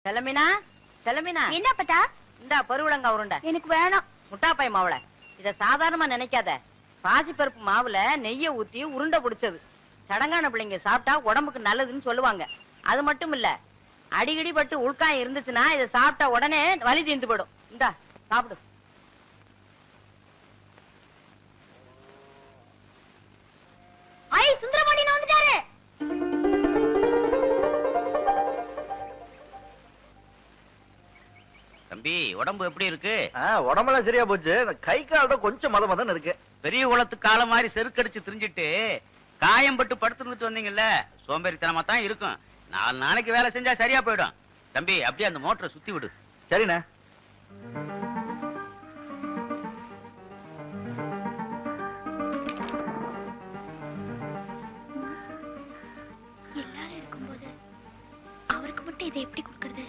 செலமினா செலமினா என்ன பத்தா? இந்தா பருவலங்கா உருண்டை. எனக்கு வேணாம். முட்டாப்பாய் மாவுல இத சாதாரணமா நினைக்காத. பாசிப்பருப்பு மாவுல நெய்ய ஊத்தி உருண்டை பிடிச்சது. சடங்கான பிள்ளைங்க சாப்பிட்டா உடம்புக்கு நல்லதுன்னு சொல்லுவாங்க. அது மட்டும் இல்ல, அடிக்கடி பட்டு உள்காயம் இருந்துச்சுன்னா இதை சாப்பிட்டா உடனே வலி தீர்ந்து போயிடும். இந்தா சாப்பிடு. ஐ சுந்தரபாண்டி வந்துட்டாரு. தம்பி, உடம்பு எப்படி இருக்கு? உடம்பெல்லாம் சரியா போச்சு. கை கால் தான் கொஞ்சம் மதமதன்னு இருக்கு. பெரிய குளத்து காலம் மாதிரி செருக்கடிச்சு திரிஞ்சிட்டு காயம் பட்டு படுத்துட்டு வந்தீங்கல்ல, சோம்பேறித்தனமா தான் இருக்கும். 4 நாளைக்கு வேலை செஞ்சா சரியா போயிடும். தம்பி, அப்படியே அந்த மோட்டரை சுத்தி விடு. சரிண்ணே. எல்லாரும் இருக்கும்போது அவருக்கு மட்டும் இதை எப்படி கொடுக்கறது?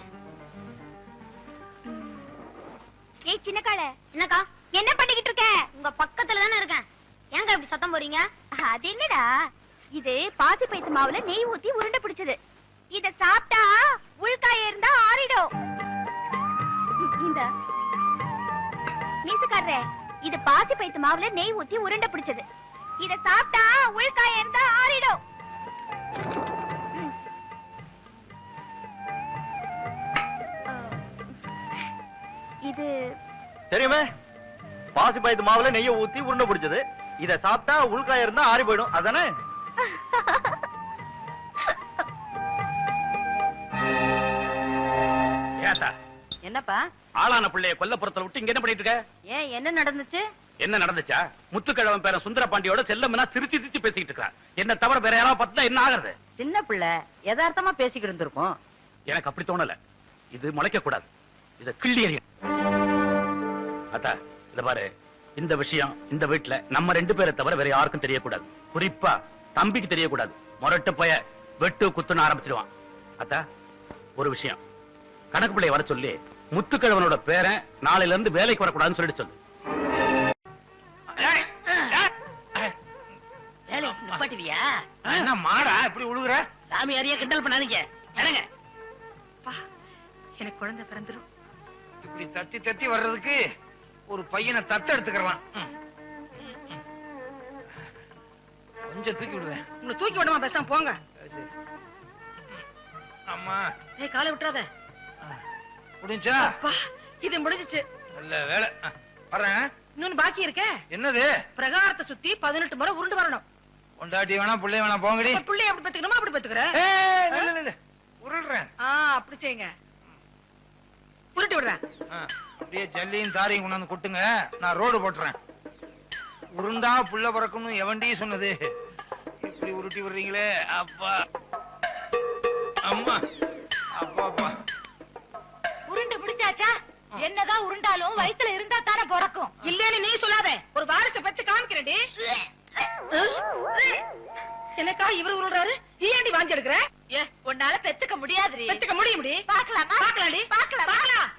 ஏய் சின்ன கால, என்னக்கா என்ன பண்ணிக்கிட்டு இருக்க? உங்க பக்கத்துல தானே இருக்கேன். ஏங்க இப்படி சத்தம் போறீங்க? அது இல்லடா, இது பாசி பைத்து மாவுல நெய் ஊத்தி உருண்டை பிடிச்சது. இத சாப்பிட்டா உள்காய இருந்தா ஆறிடும். இந்த மீசுக்காரரே, இது பாசி பைத்து மாவுல நெய் ஊத்தி உருண்டை பிடிச்சது. இத சாப்பிட்டா உள்காய இருந்தா ஆறிடும். இது தெரியுமே, பாசி பாயத்து மாவுல நெய்ய ஊத்தி உருண்டை பிடிச்சது. இத சாப்பிட்டா உள்காய இருந்தா ஆறி போயிடும். அதானே? ஏட்டா, என்னப்பா? ஆளான பிள்ளைய கொல்லப்புறத்துல விட்டு இங்க என்ன பண்ணிட்டு இருக்க? ஏன் என்ன நடந்துச்சு? என்ன நடந்துச்சா? முத்துக்கிழவன் பேரன் சுந்தரபாண்டியோட செல்லம்னா சிரிச்சு சிரிச்சு பேசிக்கிட்டு இருக்கா. என்ன தவிர வேற யாராவது பார்த்தா என்ன ஆகுறது? சின்ன பிள்ளை யதார்த்தமா பேசிக்கிட்டு இருந்திருக்கும். எனக்கு அப்படி தோணல. இது முளைக்க கூடாது. இத கிள்ளி எறியும். அத்தா, இத பாரு, இந்த விஷயம் இந்த வீட்டுல நம்ம 2 பேரை தவிர வேற யாருக்கும் தெரியக்கூடாது. குறிப்பா தம்பிக்கு தெரியக்கூடாது. முரட்டு போய வெட்டு குத்துன்னு ஆரம்பிச்சிடுவான். அத்தா, ஒரு விஷயம், கணக்கு பிள்ளைய வர சொல்லி முத்துக்கிழவனோட பேரன் நாளையில இருந்து வேலைக்கு வரக்கூடாதுன்னு சொல்லிட்டு சொல்லு. வேலைக்கு நிப்பாட்டுவியா? என்ன மாடா இப்படி உழுகுற? சாமி அறிய கிண்டல் பண்ணாதீங்க. இடங்க. எனக்கு குழந்தை பிறந்துரும். இப்படி தத்தி தத்தி வர்றதுக்கு ஒரு பையனை தத்த எடுத்துக்கலாம். கொஞ்சம் தூக்கி விடுவேன். உங்களை தூக்கி விடாம பேசாம போங்க. அம்மா, ஏய், காலை விட்டுறாத. முடிஞ்சா? அப்பா, இது முடிஞ்சிச்சு. நல்ல வேலை. வரேன். இன்னொன்னு பாக்கி இருக்க. என்னது? பிரகாரத்தை சுத்தி 18 முறை உருண்டு வரணும். கொண்டாட்டி வேணா பிள்ளை வேணா போங்கடி. புள்ளைய அப்படி பத்துக்கணுமா? அப்படி பத்துக்கிறேன். உருள்றேன். அப்படி செய்யுங்க. உருட்டி விடுறேன். அப்படியே ஜல்லியும் தாரையும் கொண்டாந்து கொட்டுங்க. நான் ரோடு போட்டுறேன். உருண்டா புள்ள பிறக்கணும் எவன்டி சொன்னது? இப்படி உருட்டி விடுறீங்களே. அப்பா, அம்மா, அப்பா, அப்பா. உருண்டு பிடிச்சாச்சா? என்னதான் உருண்டாலும் வயித்துல இருந்தா தானே பிறக்கும். இல்லன்னு நீ சொல்லாத. ஒரு வாரத்தை பத்தி காமிக்கிறேன்டி. எனக்கா இவர் உருள்றாரு? ஏன்டி வாந்தி எடுக்கிற? உன்னால பெத்துக்க முடியாது. பெத்துக்க முடியும்டி. பாக்கலாமா? பாக்கலாம்டி. பாக்கலாம்.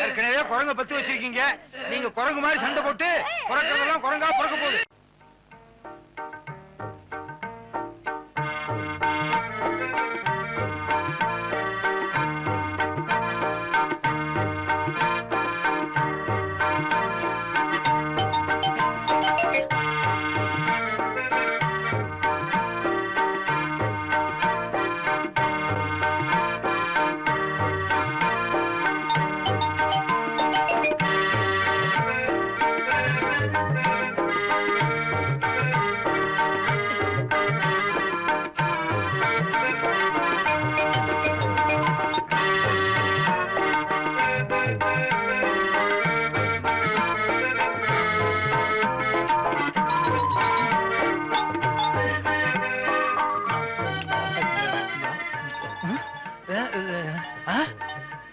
ஏற்கனவே குரங்க பத்தி வச்சிருக்கீங்க. நீங்க குரங்கு மாதிரி சண்டை போட்டு குரங்கிறதெல்லாம் குரங்கா பிறக்க போகுது.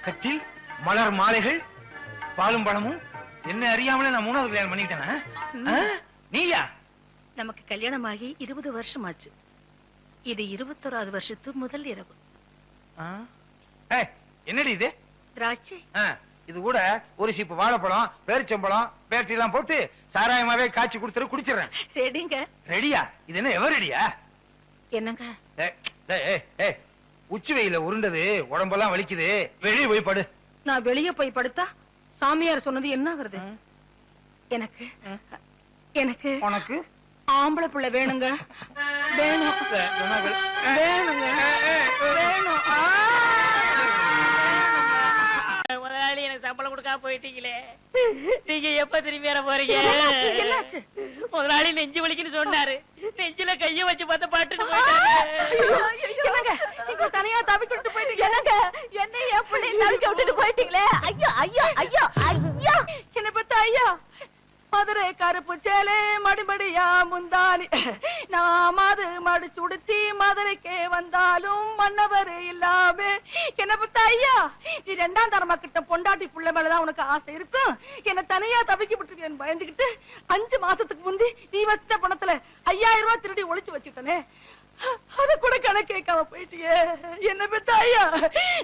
கட்டில் மலர் மாலைகள் பாலும் பழமும் என்ன அறியாமலே நான் 3வது கல்யாணம் பண்ணிட்டேனா? நீயா? நமக்கு கல்யாணமாகி 20 வருஷம் ஆச்சு. இது 21வது வருஷத்து முதல் இரவு. என்னடி இது? திராட்சை. இது கூட ஒரு சீப்பு வாழைப்பழம், பேரிச்சம்பழம், பேட்டரி எல்லாம் போட்டு சாராயமாவே காய்ச்சி கொடுத்துரு, குடிச்சிடுறேன். ரெடிங்க. ரெடியா? இது என்ன எவர் ரெடியா? என்னங்க? உச்சி வெயில உருண்டது உடம்பெல்லாம் வலிக்குது, வெளியே போய் படு. நான் வெளியே போய் படுத்தா சாமியார் சொன்னது என்ன ஆகுறது? எனக்கு எனக்கு உனக்கு ஆம்பளை புள்ள வேணுங்க. வேணும் வேணுங்க வேணும். முதலாளி எனக்கு சம்பளம் கொடுக்காம போயிட்டீங்களே, நீங்க எப்ப திரும்பி வர போறீங்க? என்னாச்சு? முதலாளி நெஞ்சு வலிக்குன்னு சொன்னாரு, நெஞ்சில கைய வச்சு பார்த்த பாட்டுன்னு என்னங்க நீங்க தனியா தவிக்கிட்டு போயிட்டீங்க? என்னங்க என்ன என் பிள்ளை தவிக்க விட்டுட்டு போயிட்டீங்களே? ஐயோ ஐயோ ஐயோ ஐயோ, என்ன பத்த ஐயா, மதுரை கருப்பு சேலே மடிமடியா முந்தானி, நான் அது மடிச்சு உடுத்தி மதுரைக்கே வந்தாலும் மன்னவர் இல்லாம என்ன பத்த ஐயா, நீ 2ஆம் தரமா கிட்ட பொண்டாட்டி புள்ள மேலதான் உனக்கு ஆசை இருக்கும். என்ன தனியா தவிக்க விட்டுருக்கேன்னு பயந்துகிட்டு 5 மாசத்துக்கு முந்தி நீ வச்ச பணத்துல 5000 ரூபாய் திருடி ஒளிச்சு வச்சுட்டனே, அத கூட கணக்கு கேட்காம போயிட்டியே. என்ன பெத்த ஐயா,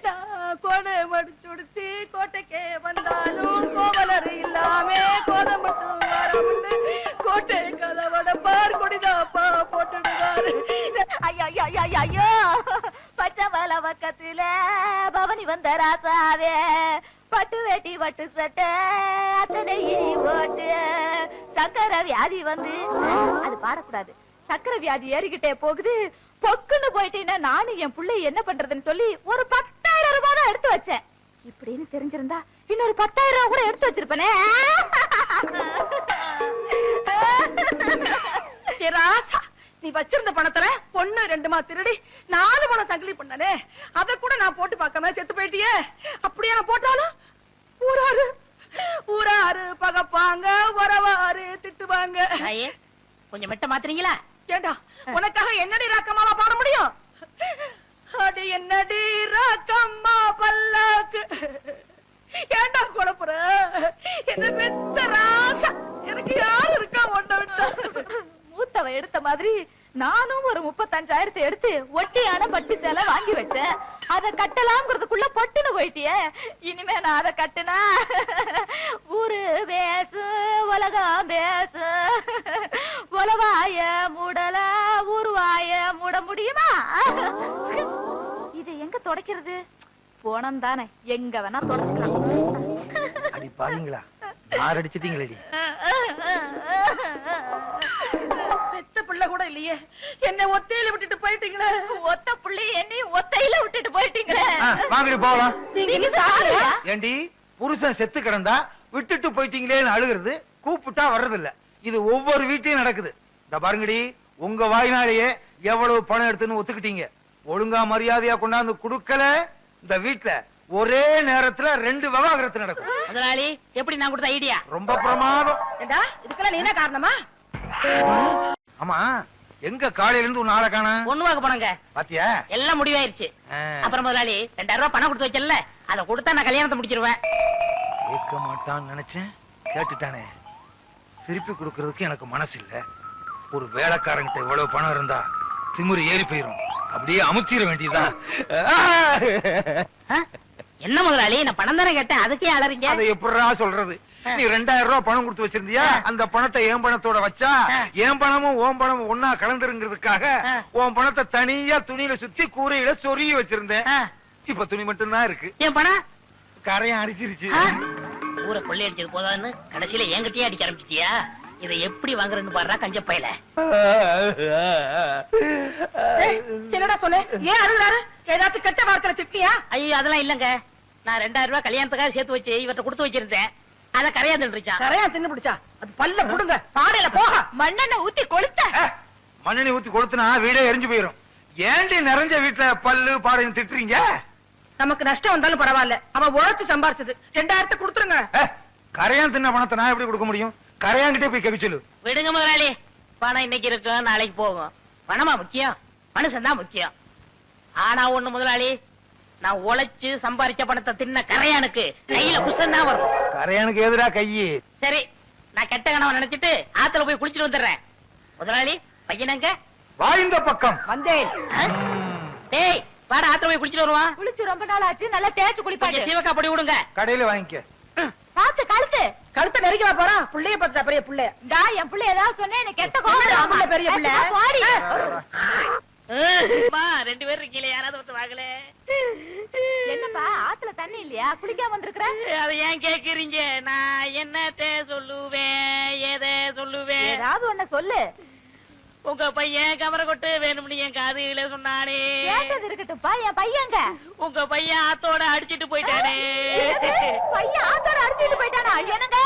நான் கோடை மடிச்சு உடுத்தி கோட்டைக்கே வந்தாலும் கோவலர் இல்லாம கோதை மட்டும் வராமண்டு கோட்டை கதவட பார் கொடிதாப்பா போட்டுடுவாரு. ஐயோ ஐயோ ஐயோ ஐயோ, பச்சை வல பக்கத்துல பவனி வந்த ராசாவே, பட்டு வேட்டி வட்டு சட்டை அத்தனை போட்டு சக்கரை வியாதி வந்து, அது பாடக்கூடாது, சக்கரை வியாதி ஏறிக்கிட்டே போகுது, பொக்குன்னு போயிட்டீங்கன்னா நானும் என் பிள்ளை என்ன பண்றதுன்னு சொல்லி ஒரு 10,000 ரூபாய் தான் எடுத்து வச்சேன். இப்படின்னு தெரிஞ்சிருந்தா இன்னொரு 10,000 ரூபாய் கூட எடுத்து வச்சிருப்பனே. ராசா, நீ வச்சிருந்த பணத்துல 1 2 திருடி 4 பணம் சங்கிலி பண்ணனே, அத கூட நான் போட்டு பார்க்காம செத்து போயிட்டியே. அப்படியே நான் போட்டாலும் ஊராரு ஊராரு பகப்பாங்க, உறவாரு திட்டுவாங்க. கொஞ்சம் மெட்ட மாத்துறீங்களா? ஏண்டா உனக்காக என்னடி ராக்கம்மாவா பாட முடியும்? அடி என்னடி ராக்கம்மா பல்லாக்கு, ஏண்டா குழப்புற? என்ன பெத்த ராசா, எனக்கு யாரு இருக்கா ஒண்ணு விட்டா? மூத்தவ எடுத்த மாதிரி நானும் ஒரு 35,000 எடுத்து ஒட்டியான பட்டு சேலை வாங்கி வச்சேன். அத கட்டலாம்ங்கிறதுக்குள்ள பொட்டுன்னு போயிட்டியே. இனிமே நான் அத கட்டுனா ஊரு பேசு உலகம் பேசு, உலவாய மூடல ஊருவாய மூட முடியுமா? இது எங்க தொடக்கிறது? போனம் தானே, எங்க வேணா தொடச்சுக்கலாம். அடி பாருங்களா, யார் அடிச்சிட்டீங்களேடி? பெத்த பிள்ளை கூட இல்லையே, என்ன ஒத்தையில விட்டுட்டு போயிட்டீங்களே. ஒத்த பிள்ளை என்னையும் ஒத்தையில விட்டுட்டு போயிட்டீங்களே. வாங்கடி போகலாம். நீங்க சாரியா? ஏண்டி, புருஷன் செத்து கிடந்தா விட்டுட்டு போயிட்டீங்களேன்னு அழுகிறது, கூப்பிட்டா வர்றது இல்ல. இது ஒவ்வொரு வீட்லயும் நடக்குது. இந்த பாருங்கடி, உங்க வாய்னாலேயே எவ்வளவு பணம் எடுத்துன்னு ஒத்துக்கிட்டீங்க. ஒழுங்கா மரியாதையா கொண்டாந்து குடுக்கல, இந்த வீட்டுல ஒரே நேரத்துல 2 விவாகரத்து நடக்கும். முதலாளி, எப்படி நான் கொடுத்த ஐடியா? ரொம்ப பிரமாதம். ஏண்டா இதுக்கெல்லாம் நீ என்ன காரணமா? ஆமா, எங்க காலையில இருந்து உன் ஆளை காணா? பொண்ணு வாங்க போனங்க. பாத்தியா, எல்லாம் முடிவாயிருச்சு. அப்புறம் முதலாளி 2000 ரூபாய் பணம் கொடுத்து வச்சல, அத கொடுத்தா நான் கல்யாணத்தை முடிச்சிருவேன். கேட்க மாட்டான்னு நினைச்சேன், கேட்டுட்டானே. திருப்பி கொடுக்கறதுக்கு எனக்கு மனசு இல்ல. ஒரு வேலைக்காரங்கிட்ட இவ்வளவு பணம் இருந்தா திமிரு ஏறி போயிரும், அப்படியே அமுத்திர வேண்டியதா. என்ன முதலாளி, நான் பணம் தானே கேட்டேன், அதுக்கே அலறீங்க? அதை எப்படிடா சொல்றது? நீ 2000 ரூபாய் பணம் கொடுத்து வச்சிருந்தியா, அந்த பணத்தை என் பணத்தோட வச்சா என் பணமும் ஓம் பணமும் ஒன்னா கலந்துருங்கிறதுக்காக உன் பணத்தை தனியா துணியில சுத்தி கூரையில சொருகி வச்சிருந்தேன். இப்ப துணி மட்டும் தான் இருக்கு. என் பணம் கரையும் அடிச்சிருச்சு. ஊரை கொள்ளை அடிச்சது போதான்னு கடைசியில என்கிட்டயே அடிக்க ஆரம்பிச்சிட்டியா? இதை எப்படி வாங்குறேன்னு பாடுறா கஞ்ச பையல. என்னடா சொன்ன? ஏன் அழுகுறாரு? ஏதாச்சும் கெட்ட வார்த்தை திட்டியா? ஐயோ அதெல்லாம் இல்லங்க, நான் 2000 ரூபாய் கல்யாணத்துக்காக சேர்த்து வச்சு இவர்கிட்ட கொடுத்து வச்சிருந்தேன். அத கரையா தின்றுச்சா? கரையா தின்னு பிடிச்சா? அது பல்ல புடுங்க, பாடையில போக மண்ணெண்ணெய் ஊத்தி கொளுத்த. மண்ணெண்ணெய் ஊத்தி கொளுத்துனா வீடே எரிஞ்சு போயிரும். ஏண்டி நிறைஞ்ச வீட்டுல பல்லு பாடைன்னு திட்டுறீங்க? நமக்கு நஷ்டம் வந்தாலும் பரவாயில்ல, அவன் உழைச்சு சம்பாரிச்சது. 2000 கொடுத்துருங்க. கரையான் தின்ன பணத்தை நான் எப்படி கொடுக்க முடியும்? கரையான்கிட்டே போய் கேட்க சொல்லு. விடுங்க முதலாளி, பணம் இன்னைக்கு இருக்கும் நாளைக்கு போகும். பணமா முக்கியம்? மனுஷன் தான் முக்கியம். ஆனா ஒண்ணு முதலாளி, நான் உழைச்சு சம்பாரிச்ச பணத்தை தின்ன கரையானுக்கு கையில புஷ்டம் தான் வரும். கரையானுக்கு எதிரா கையி? சரி, நான் கெட்ட கனவை நினைச்சிட்டு ஆத்துல போய் குளிச்சுட்டு வந்துடுறேன். முதலாளி, பையனங்க வாய்ந்த பக்கம் வந்தேன். டேய் வாடா, ஆத்துல போய் குளிச்சுட்டு வருவான். குளிச்சு ரொம்ப நாள் ஆச்சு, நல்லா தேய்ச்சு குளிப்பாங்க. சீவக்கா பொடி விடுங்க. கடையில வாங்கிக்க. பாத்து கழுத்தை நெருக்கி போறா. புள்ளைய பார்த்தா பெரிய புள்ள. என் புள்ள ஏதாவது சொன்னேன், எனக்கு கெட்ட கோவம். பெரிய புள்ள ரெண்டு பேரும் இருக்கீங்களே, யாராவது ஒருத்தர் வாங்கல. என்னப்பா ஆத்துல தண்ணி இல்லையா? குளிக்காம வந்திருக்கிற? அதை ஏன் கேக்குறீங்க? நான் என்னத்த சொல்லுவேன், எதை சொல்லுவேன்? ஏதாவது ஒண்ணு சொல்லு. உங்க பையன் கவரை கொட்டு வேணும்னு என் காதுல சொன்னானே. கேட்டது இருக்கட்டும்ப்பா, என் பையங்க. உங்க பையன் ஆத்தோட அடிச்சிட்டு போயிட்டானே. பையன் ஆத்தோட அடிச்சிட்டு போயிட்டானா? என்னங்க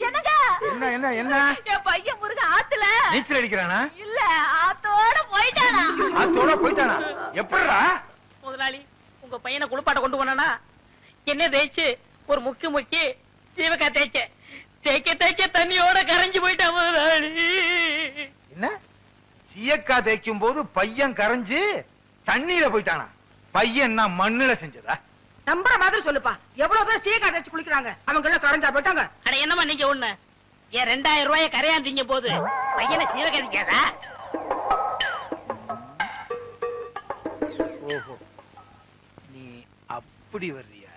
என்னங்க? என்ன என்ன என்ன? என் பையன் முருகன் ஆத்துல நீச்சல் அடிக்கிறானா? இல்ல, ஆத்தோட போயிட்டானா. ஆத்தோட போயிட்டானா? எப்படிடா? முதலாளி, உங்க பையனை குளிப்பாட்ட கொண்டு போனா என்ன தேய்ச்சு ஒரு முக்கி சீவக்கா தேய்க்க தண்ணியோட கரைஞ்சு போயிட்டான் முதலாளி. என்ன? சீயக்கா தேய்க்கும் போது பையன் கரைஞ்சு தண்ணியில போயிட்டானா? பையன் நான் மண்ணுல செஞ்சதா? நம்புற மாதிரி சொல்லுப்பா. எவ்வளவு பேர் சீக்கா தேய்ச்சு குளிக்கிறாங்க, அவங்க எல்லாம் கரைஞ்சா போயிட்டாங்க. அட என்னமா நீங்க ஒண்ணு, ஏன் 2000 ரூபாய கரையாந்தீங்க போது பையனை சீவக்காதீங்கடா. ஓஹோ, நீ அப்படி வர்றியா?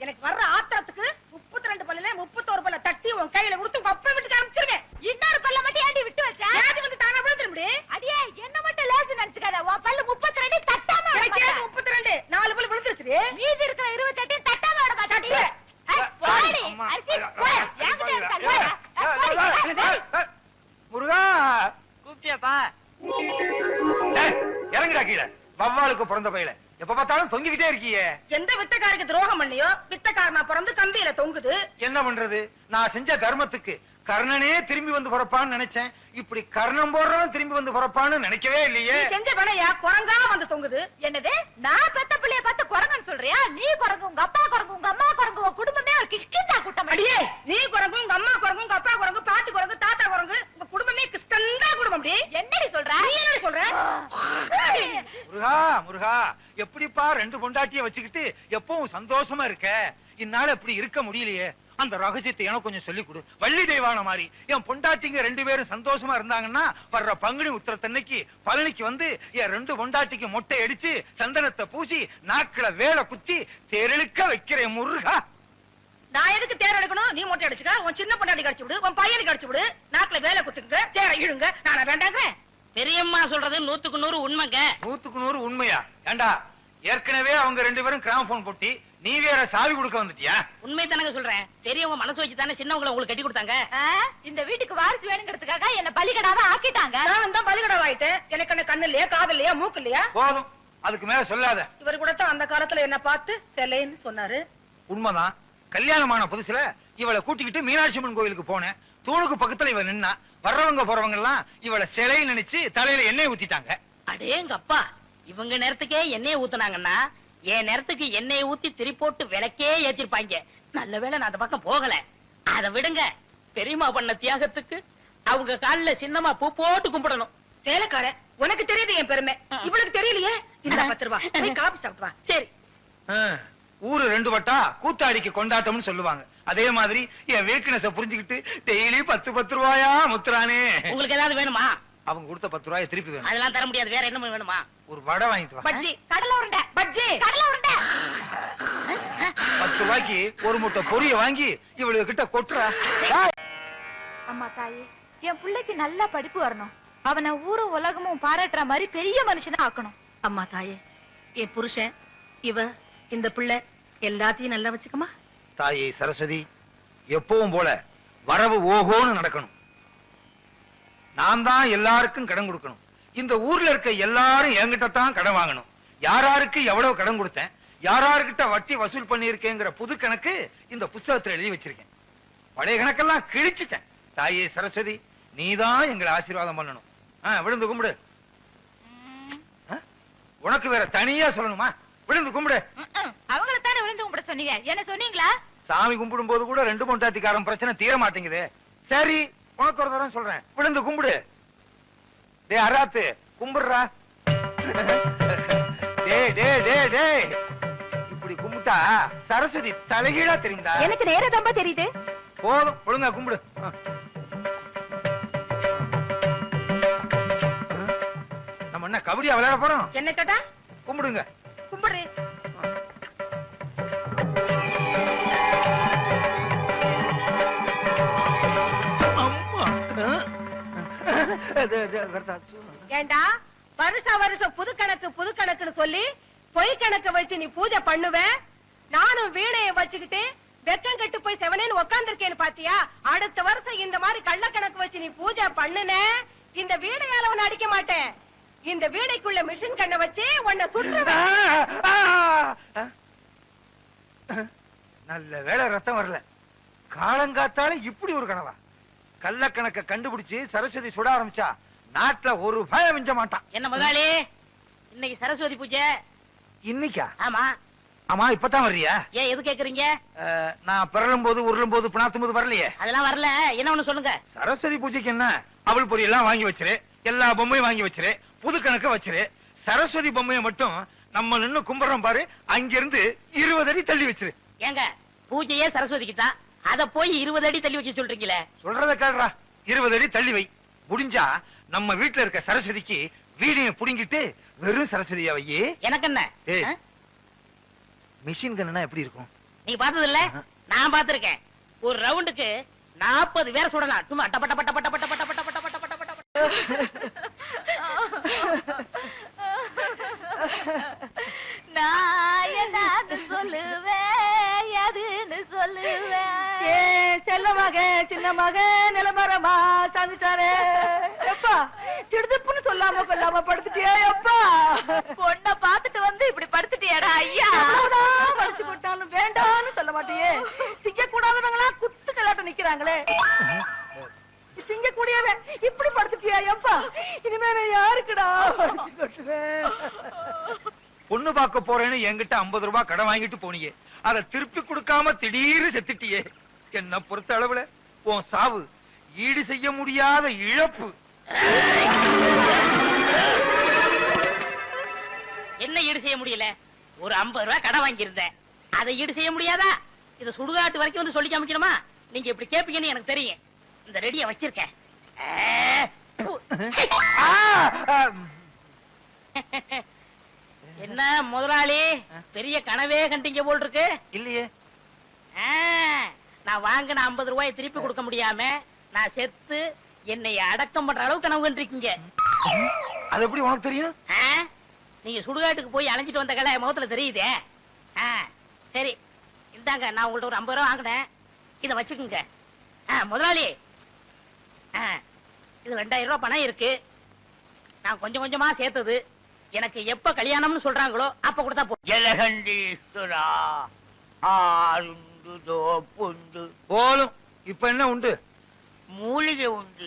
எனக்கு வர்ற ஆத்திரத்துக்கு 32 பல்லுல 31 பல்ல தட்டி உன் கையில கொடுத்து உங்க அப்பா வீட்டுக்கு அனுப்பிச்சிருவேன். இன்னொரு பல்ல மட்டும் ஏண்டி விட்டு வச்ச? ஏது வந்து தானா விழுந்துட முடியும்? அடியே, என்ன மட்டும் லேசு நினைச்சுக்காத. உன் பல்லு 32 தட்டாம விட எனக்கு மாட்டேன். 32 4 பல்லு விழுந்துருச்சு. மீதி இருக்கிற 28 தட்டாம விட மாட்டேன். போடி, அரிசி போய் என்கிட்ட இருக்க போய். முருகா, கூப்பிட்டியாப்பா? இறங்குடா கீழே. வவ்வாலுக்கு பிறந்த பையில எப்ப பார்த்தாலும் தொங்கிக்கிட்டே இருக்கியே. எந்த வித்தக்காரருக்கு துரோகம் பண்ணியோ வித்தக்காரனா பிறந்து கம்பியில தொங்குது. என்ன பண்றது? நான் செஞ்ச தர்மத்துக்கு கர்ணனே திரும்பி வந்து பிறப்பான்னு நினைச்சேன். இப்படி கர்ணம் போடுறவன் திரும்பி வந்து பிறப்பான்னு நினைக்கவே இல்லையே. நீ செஞ்ச பணையா குரங்கா வந்து தொங்குது. என்னது? நான் பெத்த பிள்ளைய பார்த்து குரங்குன்னு சொல்றியா? நீ குரங்கு, உங்க அப்பா குரங்கு, உங்க அம்மா குரங்கு, உன் குடும்பமே ஒரு கிஷ்கிந்தா கூட்டம். அடியே, நீ குரங்கு, உங்க அம்மா குரங்கு, உங்க அப்பா குரங்கு, பாட்டி குரங்கு, தாத்தா குரங்கு, உங்க குடும்பமே கிஷ்கந்தா குடும்பம். அடி என்னடி சொல்ற? நீ என்ன சொல்ற? முருகா முருகா, எப்படிப்பா 2 பொண்டாட்டிய வச்சுக்கிட்டு எப்பவும் சந்தோஷமா இருக்க? இந்நாள் இப்படி இருக்க முடியலையே. அந்த ரகசியத்தை எனக்கு கொஞ்சம் சொல்லிக் கொடு. வள்ளி தெய்வான மாதிரி என் பொண்டாட்டிங்க 2 பேரும் சந்தோஷமா இருந்தாங்கன்னா வர்ற பங்குனி உத்திரத்தன்னைக்கு பழனிக்கு வந்து என் 2 பொண்டாட்டிக்கு மொட்டை அடிச்சு சந்தனத்தை பூசி நாக்குல வேலை குத்தி தேரெழுக்க வைக்கிறேன் முருகா. நான் எதுக்கு தேர் எடுக்கணும்? நீ மொட்டை அடிச்சுக்க, உன் சின்ன பொண்டாட்டி கடிச்சு விடு, உன் பையனுக்கு கடிச்சு விடு, நாக்குல வேலை குத்துங்க, தேர இழுங்க. நானா வேண்டாங்கிறேன்? பெரியம்மா சொல்றது 100க்கு 100 உண்மைங்க. 100க்கு 100 உண்மையா? ஏண்டா, ஏற்கனவே அவங்க 2 பேரும் கிராமபோன் போட்டி, நீ வேற சாவி கொடுக்க வந்துட்டியா? உண்மை தானங்க சொல்றேன். பெரியவங்க மனசு வச்சு தானே சின்னவங்களை உங்களுக்கு கட்டி கொடுத்தாங்க. இந்த வீட்டுக்கு வாரிசு வேணுங்கிறதுக்காக என்ன பலிகடாவா ஆக்கிட்டாங்க. நான் தான் பலிகடா ஆயிட்டேன். எனக்கு என்ன கண்ணு இல்லையா, காது இல்லையா, மூக்கு இல்லையா? போதும், அதுக்கு மேல சொல்லாத. இவர் கூட தான் அந்த காலத்துல என்ன பார்த்து செல்லைன்னு சொன்னாரு. உண்மைதான். கல்யாணமான புதுசுல இவளை கூட்டிக்கிட்டு மீனாட்சி அம்மன் கோயிலுக்கு போனேன். தூணுக்கு பக்கத்துல இவ நின்னா. வர்றவங்க போறவங்க எல்லாம் இவளை சிலை நினைச்சு தலையில எண்ணெய் ஊத்திட்டாங்க. அடேங்கப்பா, இவங்க நேரத்துக்கே எண்ணெயை ஊத்துனாங்கன்னா என் நேரத்துக்கு எண்ணெயை ஊத்தி திரி போட்டு விளக்கே ஏத்திருப்பாங்க. நல்ல வேளை நான் அந்த பக்கம் போகல. அதை விடுங்க, பெரியம்மா பண்ண தியாகத்துக்கு அவங்க காலில சின்னமா பூ போட்டு கும்பிடணும். சேலக்கார, உனக்கு தெரியுது என் பெருமை, இவளுக்கு தெரியலையே. இந்த 10 ரூபாய் போய் காபி சாப்பிட்டு வா. சரி. ஊரு 2 வட்டா கூத்தாடிக்கு கொண்டாட்டம்னு சொல்லுவாங்க. அதே மாதிரி என் வீக்னஸ புரிஞ்சுக்கிட்டு டெய்லி 10 ரூபாயா முத்துறானே. உங்களுக்கு ஏதாவது வேணுமா? அவங்க கொடுத்த 10 ரூபாயை திருப்பி வேணும். அதெல்லாம் தர முடியாது. வேற என்ன வேணுமா? ஒரு வடை வாங்கிட்டு வா. பஜ்ஜி, கடலை உருண்டை, பஜ்ஜி, கடலை உருண்டை. 10 ரூபாய்க்கு ஒரு முட்டை பொரிய வாங்கி இவளுக்கு கிட்ட கொட்டுறா. அம்மா தாயே, என் பிள்ளைக்கு நல்ல படிப்பு வரணும். அவனை ஊரும் உலகமும் பாராட்டுற மாதிரி பெரிய மனுஷனா ஆக்கணும். அம்மா தாயே, என் புருஷன், இவ, இந்த பிள்ளை எல்லாத்தையும் நல்லா வச்சுக்கமா. தாயே சரஸ்வதி, எப்பவும் போல வரவு ஓஹோன்னு நடக்கணும். நான் தான் எல்லாருக்கும் கடன் கொடுக்கணும். இந்த ஊர்ல இருக்க எல்லாரும் என்கிட்ட தான் கடன் வாங்கணும். யாராருக்கு எவ்வளவு கடன் கொடுத்தேன், யாராருக்கிட்ட வட்டி வசூல் பண்ணியிருக்கேங்கிற புது கணக்கு இந்த புத்தகத்துல எழுதி வச்சிருக்கேன். பழைய கணக்கெல்லாம் கிழிச்சிட்டேன். தாயே சரஸ்வதி, நீதான் எங்களை ஆசீர்வாதம் பண்ணணும். விழுந்து கும்பிடு. உனக்கு வேற தனியா சொல்லணுமா? விழுந்து கும்பிடு. அவங்கள தானே விழுந்து கும்பிட சொன்னீங்க, என்ன சொன்னீங்களா? சாமி கும்பிடும் போது கூட 2 பொண்டாட்டிக்காரன் பிரச்சனை தீர மாட்டேங்குது. சரி, உனக்கு ஒரு தரம் சொல்றேன், விழுந்து கும்பிடு. டே அராத்து, கும்பிடுறா. டே டே டே டே, இப்படி கும்பிட்டா சரஸ்வதி தலைகீழா தெரியுதா? எனக்கு நேரா தம்பா தெரியுது. போதும், ஒழுங்கா கும்பிடு. நம்ம என்ன கபடியா விளையாட போறோம்? என்ன கேட்டா? கும்பிடுங்க. கும்பிடு. ஏண்டா வருஷம் புது கணக்குன்னு சொல்லி பொய் கணக்கு வச்சு நீ பூஜை பண்ணுவ, நானும் வீணைய வச்சுக்கிட்டு வெக்கம் கட்டு போய் செவனேன்னு உட்கார்ந்திருக்கேன்னு பாத்தியா? அடுத்த வருஷம் இந்த மாதிரி கள்ள கணக்கு வச்சு நீ பூஜை பண்ணுன, இந்த வீணையால உன்னை அடிக்க மாட்டேன். இந்த வீணைக்குள்ள மிஷின் கண்ணை வச்சு உன்னை சுற்றுவேன். நல்ல வேளை ரத்தம் வரல. காலங்காத்தால இப்படி ஒரு கனவா? கள்ளக்கணக்க கண்டுபிடிச்சு சரஸ்வதி சுட ஆரம்பிச்சா நாட்டுல ஒரு பயம் மிஞ்ச மாட்டான். என்ன முதலாளி, இன்னைக்கு சரஸ்வதி பூஜை? இன்னைக்கா? ஆமா. ஆமா, இப்பதான் வர்றியா? ஏன் எது கேக்குறீங்க? நான் பிறலும் போது உருளும் போது பிணாத்தும் போது வரலையே. அதெல்லாம் வரல. என்ன ஒண்ணு சொல்லுங்க. சரஸ்வதி பூஜைக்கு என்ன, அவள் பொரி எல்லாம் வாங்கி வச்சிரு, எல்லா பொம்மையும் வாங்கி வச்சிரு, புது கணக்க வச்சிரு. சரஸ்வதி பொம்மையை மட்டும் நம்ம நின்னு கும்பிடுறோம் பாரு, அங்கிருந்து 20 அடி தள்ளி வச்சிரு. ஏங்க, பூஜையே சரஸ்வதிக்கு தான், அத போய் 20 அடி தள்ளி வைக்க சொல்றீங்களே? சொல்றத கேடுறா. 20 அடி தள்ளி வை. முடிஞ்சா நம்ம வீட்டுல இருக்க சரஸ்வதிக்கு வீடியோ புடிங்கிட்டு வெறும் சரஸ்வதியா வையே. எனக்கு என்ன? மிஷின் கண்ணா எப்படி இருக்கும்? நீ பார்த்தது இல்ல? நான் பார்த்திருக்கேன். ஒரு ரவுண்டுக்கு 40 பேர் சுடலாம். சும்மா டப்ப டப்ப டப்ப டப்ப டப்ப டப்ப டப்ப டப்ப டப்ப டப்ப. நான் என்னன்னு சொல்லுவேன், எதுன்னு சொல்லுவேன். செல்ல மக சின்ன மக நிலமரமா சாஞ்சிட்டாரே. எப்பா திடுதுப்புன்னு சொல்லாம கொல்லாம படுத்துட்டியா? எப்பா பொண்ண பாத்துட்டு வந்து இப்படி படுத்துட்டியாடா ஐயா? படிச்சு போட்டாலும் வேண்டாம்னு சொல்ல மாட்டியே. திங்க கூடாதவங்களா குத்து கலாட்ட நிக்கிறாங்களே. திங்க கூடியவ இப்படி படுத்துட்டியா? எப்பா இனிமே நான் யாருக்குடா படிச்சு கொட்டுவேன்? பொண்ணு பார்க்க போறேன்னு என்கிட்ட 50 ரூபாய் கடன் வாங்கிட்டு போனியே, அதை திருப்பி கொடுக்காம திடீர்னு செத்துட்டியே. என்ன பொறுத்த அளவுல உன் சாவு ஈடு செய்ய முடியாத இழப்பு. என்ன ஈடு செய்ய முடியல? ஒரு 50 ரூபாய் கடன் வாங்கியிருந்தேன், அதை ஈடு செய்ய முடியாதா? இத சுடுகாட்டு வரைக்கும் வந்து சொல்லி காமிக்கணுமா? நீங்க இப்படி கேப்பீங்கன்னு எனக்கு தெரியும். இந்த ரெடியா வச்சிருக்கேன். என்ன முதலாளி, பெரிய கனவே கண்டீங்க போல் இருக்கு. இல்லையே. நான் வாங்கின 50 ரூபாயை திருப்பி கொடுக்க முடியாம நான் செத்து என்னை அடக்கம் பண்ற அளவுக்கு கனவு கண்டிருக்கீங்க. அது எப்படி உனக்கு தெரியும்? நீங்க சுடுகாட்டுக்கு போய் அலைஞ்சிட்டு வந்த கலை முகத்துல தெரியுதே. சரி இந்தாங்க, நான் உங்கள்ட்ட ஒரு 50 ரூபாய் வாங்கினேன், இதை வச்சுக்குங்க. முதலாளி, இது 2000 ரூபாய் பணம் இருக்கு. நான் கொஞ்சம் கொஞ்சமா சேர்த்தது. எனக்கு எப்ப கல்யாணம்னு சொல்றாங்களோ அப்ப கொடுத்தா போலும். இப்ப என்ன உண்டு? மூலிகை உண்டு.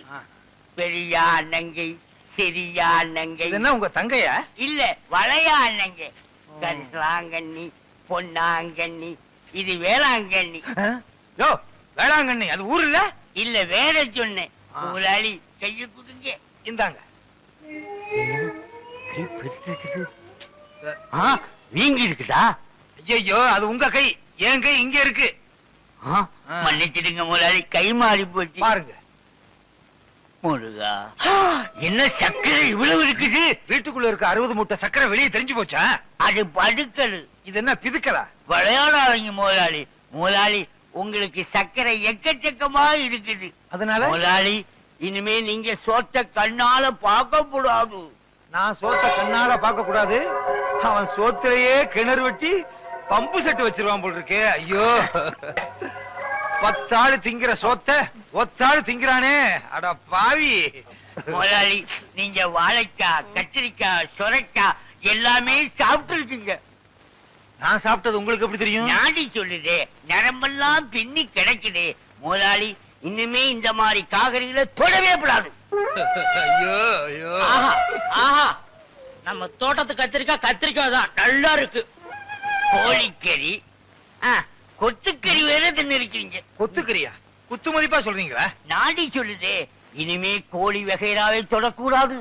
பெரியா நங்கை, சிறியா நங்கை. என்ன உங்க தங்கையா? இல்ல, வளையா நங்கை. கரிசலாங்கண்ணி, பொன்னாங்கண்ணி, இது வேளாங்கண்ணி. யோ, வேளாங்கண்ணி அது ஊர் இல்ல? இல்ல, வேற சொன்னேன். முதலாளி கையை கொடுங்க. இந்தாங்க. வீங்கி இருக்குதா? ஐயோ, அது உங்க கை, என் கை இங்க இருக்கு. மன்னிச்சிடுங்க முதலாளி, கை மாறி போச்சு. பாருங்க. முருகா, என்ன சக்கரை இவ்வளவு இருக்குது? வீட்டுக்குள்ள இருக்க 60 மூட்டை சக்கரை வெளியே தெரிஞ்சு போச்சா? அது படுக்கல். இது என்ன பிதுக்கலா? விளையாடாதீங்க முதலாளி. முதலாளி, உங்களுக்கு சக்கரை எக்கச்சக்கமா இருக்குது. அதனால முதலாளி, இனிமே நீங்க சோத்த கண்ணால பார்க்க கூடாது. நான் சோத்த கண்ணால பார்க்க கூடாது? அவன் சோத்திலேயே கிணறு வெட்டி பம்பு செட்டு வச்சிருவான் போல் இருக்கே. ஐயோ, 10 ஆளு திங்கிற சோத்த ஒத்தாளு திங்கிறானே. அட பாவி. முதலாளி, நீங்க வாழைக்காய், கத்திரிக்காய், சொரைக்காய் எல்லாமே சாப்பிட்டு இருக்கீங்க. நான் சாப்பிட்டது உங்களுக்கு எப்படி தெரியும்? நாடி சொல்லுதே, நரம்பெல்லாம் பின்னி கிடைக்குது. முதலாளி, இனிமே இந்த மாதிரி காகரிகளை தொடவே கூடாது. ஐயோ ஐயோ. ஆஹா ஆஹா, நம்ம தோட்டத்து கத்திரிக்காய் தான் நல்லா இருக்கு. கோழிக்கறி, கொத்துக்கறி வேற தின்னு இருக்கீங்க. கொத்துக்கறியா? குத்து மதிப்பா சொல்றீங்களா? நாடி சொல்லுதே, இனிமே கோழி வகைராவை தொடக்கூடாது.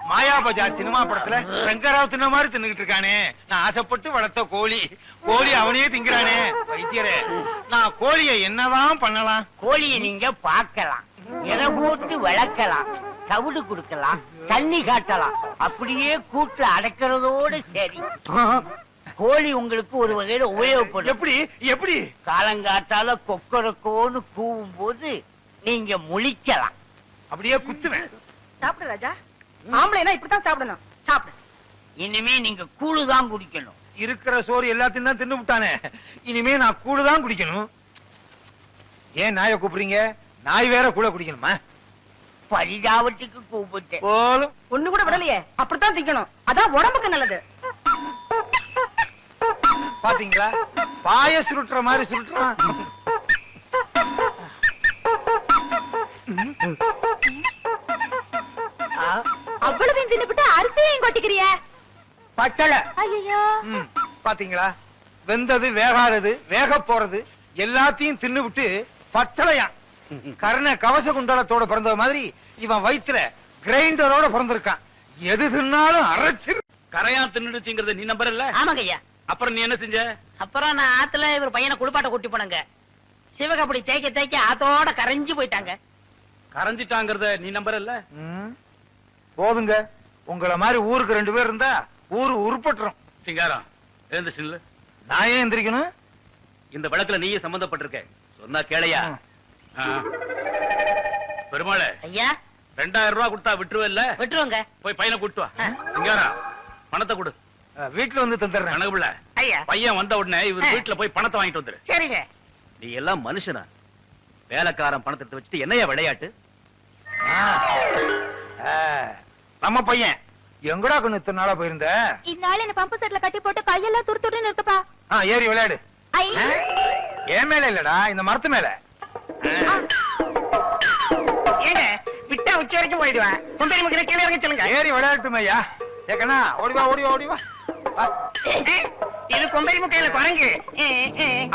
மாயா பஜார் சினிமா படத்துல சங்கராவ் தின்ன மாதிரி தின்னுகிட்டு இருக்கானே. நான் ஆசைப்பட்டு வளர்த்த கோழி, கோழி அவனையே திங்கிறானே. வைத்தியரே, நான் கோழியை என்னதான் பண்ணலாம்? கோழியை நீங்க பார்க்கலாம், எரை போட்டு வளர்க்கலாம், தவிடு கொடுக்கலாம், தண்ணி காட்டலாம். அப்படியே கூட்டுல அடைக்கிறதோட சரி. கோழி உங்களுக்கு ஒரு வகையில உபயோகப்படும். எப்படி எப்படி? காலங்காத்தால கொக்கரக்கோன்னு கூவும் போது நீங்க முழிக்கலாம். அப்படியே குத்துவேன். சாப்பிடு ராஜா. ஆம்பளைனா இப்படித்தான் சாப்பிடணும். சாப்பிடு. இனிமே நீங்க கூழுதான் குடிக்கணும். இருக்கிற சோறு எல்லாத்தையும் தான் தின்னு விட்டானே, இனிமே நான் கூழுதான் குடிக்கணும். ஏன் நாயை கூப்பிடுறீங்க? நாய் வேற கூட குடிக்கணுமா? பரிதாபத்துக்கு கூப்பிட்டேன். போலும் ஒண்ணு கூட விடலையே. அப்படித்தான் திங்கணும். அதான் உடம்புக்கு நல்லது. பாத்தீங்களா, பாய சுருட்டுற மாதிரி சுருட்டுறான். அவ்வளவு தின்னுபிட்டு அரிசியையும் கொட்டிக்கிறிய. பட்டளை. ஐயோ. பாத்தீங்களா, வெந்தது வேகாதது வேக போறது எல்லாத்தையும் தின்னு விட்டு பட்டளையா கர்ண கவச குண்டலத்தோட பிறந்த மாதிரி இவன் வயித்துல கிரைண்டரோட பிறந்திருக்கான். எது தின்னாலும் அரைச்சு கரையா தின்னுடுச்சுங்கிறத நீ நம்பர் இல்ல? ஆமாங்க ஐயா. அப்புறம் நீ என்ன செஞ்ச? அப்புறம் நான் ஆத்துல இவர் பையனை குளிப்பாட்ட கூட்டி போனங்க. சிவகப்படி தேய்க்க தேய்க்க ஆத்தோட கரைஞ்சு போயிட்டாங்க. கரைஞ்சிட்டாங்கிறத நீ நம்பர் இல்ல? போதுங்க, உங்கள மாதிரி ஊருக்கு 2 பேர் இருந்தா ஊரு உருப்பட்டுரும். சிங்காரம் எழுந்துச்சு இல்ல? நான் ஏன் எந்திரிக்கணும்? இந்த வழக்குல நீயே சம்பந்தப்பட்டிருக்க. சொன்னா கேளையா? பெருமாளே, ஐயா 2000 ரூபாய் கொடுத்தா விட்டுருவல்ல? விட்டுருவோங்க. போய் பையனை கூட்டு வா. சிங்காரம் பணத்தை கொடு. வீட்டுல வந்து தந்துடுறேன். கணக்குல ஐயா. பையன் வந்த உடனே இவர் வீட்டுல போய் பணத்தை வாங்கிட்டு வந்துரு. சரிங்க. நீ எல்லாம் மனுஷனா? வேலைக்காரன் பணத்தை எடுத்து வச்சுட்டு என்னையா விளையாட்டு? நம்ம பையன் எங்கடா கொண்டு இத்தனை நாளா போயிருந்த? இந்த ஆள் என்ன பம்பு செட்ல கட்டி போட்டு கையெல்லாம் துரு துருன்னு இருக்குப்பா. ஏறி விளையாடு. ஐ. ஏன் மேல இல்லடா, இந்த மரத்து மேல. ஏங்க விட்டா உச்சி வரைக்கும் போயிடுவேன். கொண்டை முக்கிற கீழே இறங்க சொல்லுங்க. ஏறி விளையாட்டுமே ஐயா. ஏக்கண்ணா ஓடிவா ஓடிவா ஓடிவா. இது கொம்பரி முக்கையில குரங்கு.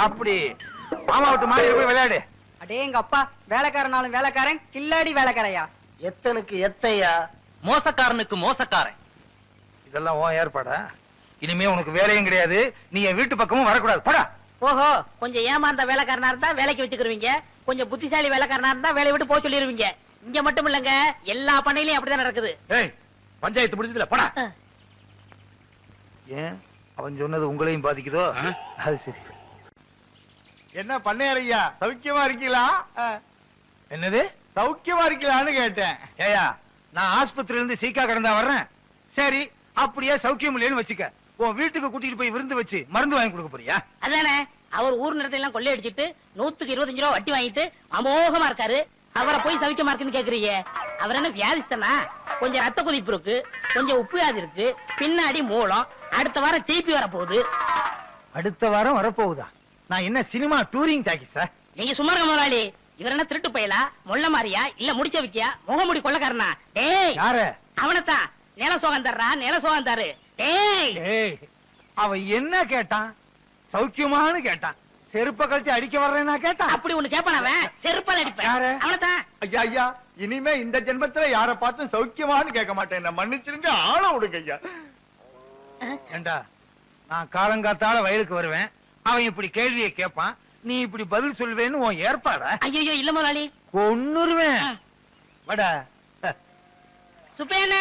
அப்படி மாமா விட்டு மாடி போய் விளையாடு. அடே எங்க அப்பா, வேலைக்காரனாலும் வேலைக்காரன், கில்லாடி வேலைக்காரையா. எத்தனுக்கு எத்தையா, மோசக்காரனுக்கு மோசக்காரன். இதெல்லாம் உன் ஏற்பாடா? இனிமே உனக்கு வேலையும் கிடையாது, நீ என் வீட்டு பக்கமும் வரக்கூடாது. போடா. ஓஹோ, கொஞ்சம் ஏமாந்த வேலைக்காரனா இருந்தா வேலைக்கு வச்சுக்கிருவீங்க, கொஞ்சம் புத்திசாலி வேலைக்காரனா இருந்தா வேலையை விட்டு போக சொல்லிருவீங்க. இங்க மட்டும் இல்லங்க, எல்லா பண்ணையிலயும் அப்படிதான் நடக்குது. ஏய், பஞ்சாயத்து முடிஞ்சதுல போடா. ஏன் அவன் சொன்னது உங்களையும் பாதிக்குதோ? அது சரி. என்ன பண்ணையார் ஐயா, சௌக்கியமா இருக்கீங்களா? என்னது சௌக்கியமா இருக்கீங்களான்னு கேட்டேன். ஏயா, நான் ஆஸ்பத்திரியில இருந்து சீக்கா கடந்தா வர்றேன். சரி, அப்படியே சௌக்கியம் இல்லைன்னு வச்சுக்க, உன் வீட்டுக்கு கூட்டிட்டு போய் விருந்து வச்சு மருந்து வாங்கி கொடுக்க போறியா? அதானே, அவர் ஊர் நிலத்தை எல்லாம் கொள்ளையடிச்சிட்டு 100க்கு 25 ரூபா வட்டி வாங்கிட்டு அமோகமா இருக்காரு. அவரை போய் சௌக்கியமா இருக்குன்னு கேக்குறீங்க? அவர் என்ன வியாதிஸ்தனா? கொஞ்சம் ரத்த கொதிப்பு இருக்கு, கொஞ்சம் உப்பு வியாதி இருக்கு, பின்னாடி மூலம். அடுத்த வாரம் திருப்பி வர போகுது. அடுத்த வாரம் வரப்போகுதா? நான் என்ன சினிமா டூரிங் டாக்கிஸா? நீங்க சும்மா இருக்க முதலாளி. இவர் என்ன திருட்டு பயலா, மொள்ள மாறியா, இல்ல முடிச்ச வைக்கியா, முகமுடி கொள்ளக்காரனா? டேய், யாரு? அவனத்தான். நில சோகம் தர்றா, நில சோகம் தரு. டேய், ஏய், அவன் என்ன கேட்டான்? சௌக்கியமான்னு கேட்டான். செருப்ப கழட்டி அடிக்க வர்றேன்னா கேட்டான். அப்படி ஒண்ணு கேப்பான் அவன், செருப்பால் அடிப்பேன். யாரு? அவனத்தான். ஐயா ஐயா, இனிமே இந்த ஜென்மத்துல யார பார்த்தும் சௌக்கியமான்னு கேட்க மாட்டேன். என்ன மன்னிச்சிருங்க, ஆள விடுங்க ஐயா. ஏண்டா, நான் காலங்காத்தால வயலுக்கு வருவேன், அவன் இப்படி கேள்வியை கேட்பான், நீ இப்படி பதில் சொல்வேன்னு உன் ஏற்பாடா? ஐயோ இல்ல முதலாளி, கொன்னுருவேன். வடா. சுப்பையண்ண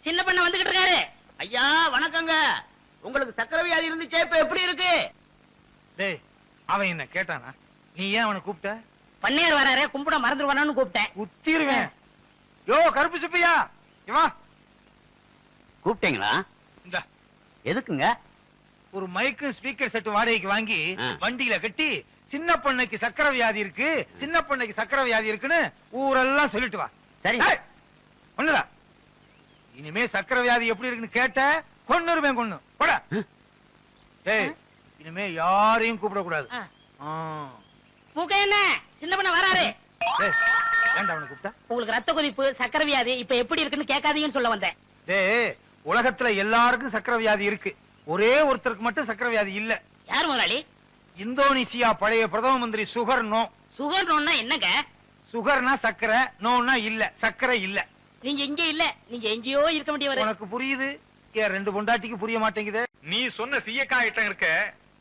சின்ன பண்ண வந்துகிட்டு இருக்காரு. ஐயா வணக்கங்க. உங்களுக்கு சக்கரை வியாதி இருந்துச்சே, இப்ப எப்படி இருக்கு? டேய், அவன் என்ன கேட்டானா? நீ ஏன் அவனை கூப்பிட்ட? பண்ணையார் வராரு, கும்பிட மறந்துடுவானு கூப்பிட்டேன். குத்திருவேன். யோ கருப்பு சுப்பையா, இவா கூப்பிட்டீங்களா? இந்த எதுக்குங்க? ஒரு மைக்கு ஸ்பீக்கர் செட் வாடகைக்கு வாங்கி வண்டியில கட்டி, சின்ன பொண்ணுக்கு சக்கரை வியாதி இருக்கு, சின்ன பொண்ணுக்கு சக்கரை வியாதி இருக்குன்னு ஊரெல்லாம் சொல்லிட்டு வா. சரி. ஒண்ணுடா, இனிமே சக்கரை வியாதி எப்படி இருக்குன்னு கேட்ட கொன்னுருவேன். கொன்னு போடா. டேய், இனிமே யாரையும் கூப்பிடக்கூடாது. மூக்கையண்ண சின்ன பண்ண வராரு. டேய், ஏன்டா அவனை கூப்பிட்டா? உங்களுக்கு ரத்த கொதிப்பு, சக்கரை வியாதி இப்ப எப்படி இருக்குன்னு கேட்காதீங்கன்னு சொல்ல வந்தேன். டேய், உலகத்துல எல்லாருக்கும் சக்கரை வியாதி இருக்கு, ஒரே ஒருத்தருக்கு மட்டும் சக்கரை வியாதி இல்ல. யார் முதலாளி? இந்தோனேசியா பழைய பிரதம மந்திரி சுகர் நோ. சுகர் நோன்னா என்னங்க? சுகர்னா சக்கரை, நோன்னா இல்ல, சக்கரை இல்ல. நீங்க இங்க இல்ல, நீங்க எங்கேயோ இருக்க வேண்டியவர். உனக்கு புரியுது, ஏன் 2 பொண்டாட்டிக்கு புரிய மாட்டேங்குது? நீ சொன்ன சீயக்காய் ஐட்டம் இருக்க,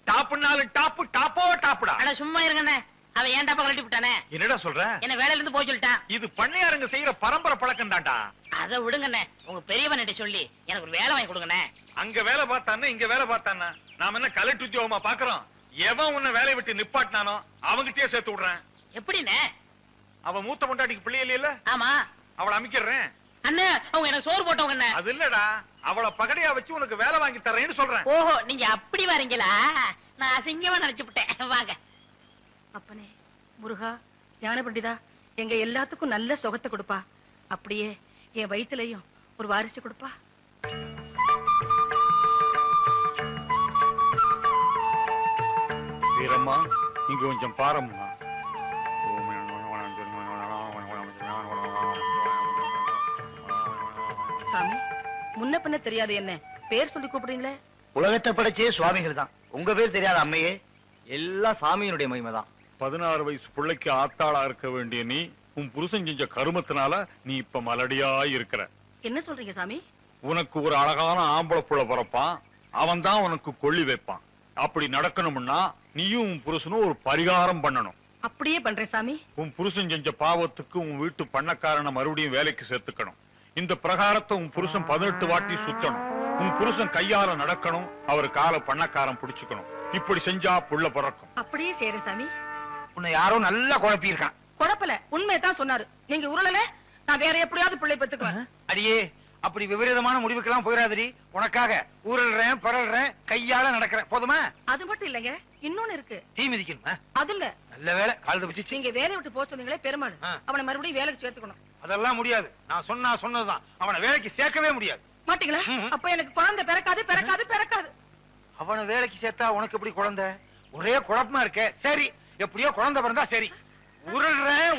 டாப்புனாலும் டாப்பு, டாப்போ டாப்புடா. அட சும்மா இருங்கண்ணே, அவன் ஏன்டா கழட்டி விட்டானே? என்னடா சொல்ற? என்ன வேலையில இருந்து போய் சொல்லிட்டான். இது பண்ணையாருங்க செய்யற பரம்பரை பழக்கம் தான்டா. அதை விடுங்கண்ணே, உங்க பெரியவன் சொல்லி எனக்கு ஒரு வேலை வாங்கி கொடுங்கண்ணே. அங்க வேலை பார்த்தானா, இங்க வேலை பார்த்தானா? நாம என்ன கலெக்டர் உத்தியோகமா பாக்குறோம்? எவன் உன்னை வேலையை விட்டு நிப்பாட்டினானோ அவங்கிட்டே சேர்த்து விடுறேன். எப்படிண்ணே? அவன் மூத்த பொண்டாட்டிக்கு பிள்ளை இல்லையில, ஆமா, அவளை அமைக்கிறேன். அண்ணே அவங்க எனக்கு சோறு போட்டவங்க அண்ணே. அது இல்லடா, அவளை பகடையா வச்சு உனக்கு வேலை வாங்கி தரேன்னு சொல்றேன். ஓஹோ, நீங்க அப்படி வரீங்களா? நான் அசிங்கமா நினைச்சு விட்டேன். வாங்க. அப்பனே முருகா, ஞான பண்டிதா, எங்க எல்லாத்துக்கும் நல்ல சுகத்தை கொடுப்பா. அப்படியே என் வயிற்றுலயும் ஒரு வாரிசு கொடுப்பா. வீரம்மா, இங்க கொஞ்சம் பாரம்மா. சாமி, முன்ன பின்ன தெரியாது என்ன பேர் சொல்லி கூப்பிடுறீங்களே? உலகத்தை படைச்சே சுவாமிகள் தான். உங்க பேர் தெரியாத அம்மையே? எல்லாம் சாமியினுடைய மகிமை தான். 16 வயசு பிள்ளைக்கு ஆத்தாளா இருக்க வேண்டிய நீ உன் புருஷன் செஞ்ச கருமத்தினால நீ இப்ப மலடியா இருக்கிற. என்ன சொல்றீங்க சாமி? உனக்கு ஒரு அழகான ஆம்பளை புள்ள பிறப்பான், அவன் தான் உனக்கு கொள்ளி வைப்பான். அப்படி நடக்கணும்னா நீயும் உன் புருஷனும் ஒரு பரிகாரம் பண்ணணும். அப்படியே பண்றேன் சாமி. உன் புருஷன் செஞ்ச பாவத்துக்கு உன் வீட்டு பண்ணக்காரனை மறுபடியும் வேலைக்கு சேர்த்துக்கணும். இந்த பிரகாரத்தை உன் புருஷன் 18 வாட்டி சுத்தணும். உன் புருஷன் கையால நடக்கணும், அவர் கால பண்ணக்காரன் பிடிச்சுக்கணும். இப்படி செஞ்சா புள்ள பிறக்கும். அப்படியே செய்யறேன் சாமி. உன்னை யாரோ நல்லா குழப்பி இருக்கான். குழப்பல, உண்மையதான் சொன்னாரு. நீங்க உருளல, நான் வேற எப்படியாவது பிள்ளை பெத்துக்குவேன். அடியே, அப்படி விபரீதமான முடிவுக்கெல்லாம் போயிடாதடி. உனக்காக ஊரல்றேன், பரல்றேன், கையால நடக்கிறேன். போதுமா? அது மட்டும் இல்லைங்க, இன்னொன்னு இருக்கு. தீ மிதிக்கணுமா? அது இல்ல, நல்ல வேலை, கால் தப்பிச்சு. நீங்க வேலையை விட்டு போக சொன்னீங்களே பெருமாள், அவனை மறுபடியும் வேலைக்கு சேர்த்துக்கணும். அதெல்லாம் முடியாது. நான் சொன்னதுதான். அவனை வேலைக்கு சேர்க்கவே முடியாது. மாட்டீங்களா? அப்ப எனக்கு குழந்தை பிறக்காது பிறக்காது பிறக்காது. அவனை வேலைக்கு சேர்த்தா உனக்கு எப்படி குழந்தை? ஒரே குழப்பமா இருக்க. சரி, எப்படியோ குழந்தை பிறந்தா சரி. உருள்றேன்.